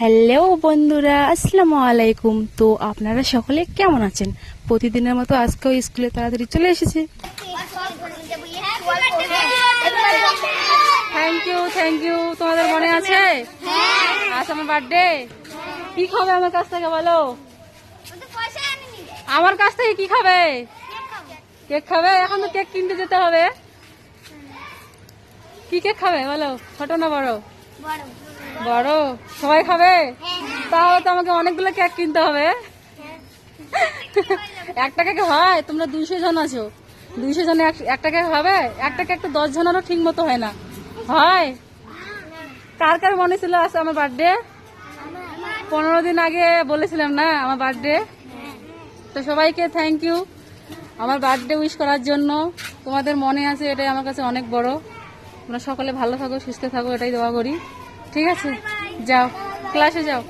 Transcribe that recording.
Hello বন্ধুরা, আসসালামু আলাইকুম। তো আপনারা সকলে কেমন আছেন? প্রতিদিনের মতো আজকেও স্কুলে তাড়াতাড়ি চলে এসেছি। Thank you. তোমাদের মনে আছে আজ আমার বার্থডে? কি খাবে আমার কাছ থেকে বলো? আমার কাছ থেকে কি খাবে? কেক খাবে? এখন তো কেক কিনতে যেতে হবে। কি কেক খাবে বলো? ছোট না বড়? বড়। সবাই খাবে? তাহলে তো আমাকে অনেকগুলো কেক কিনতে হবে। একটা কেক হয়? তোমরা 200 জন আছো, 200 জনে একটা কেক হবে? একটা কেক তো 10 জনেরও ঠিক মতো হয় না। হয়? কার কার মনে ছিল আজ আমার বার্থডে? 15 দিন আগে বলেছিলাম না আমার বার্থডে। তো সবাইকে থ্যাংক ইউ আমার বার্থডে উইশ করার জন্য। তোমাদের মনে আছে, এটাই আমার কাছে অনেক বড়। তোমরা সকলে ভালো থাকো, সুস্থ থাকো, এটাই দোয়া করি। ঠিক আছে, যাও ক্লাসে যাও।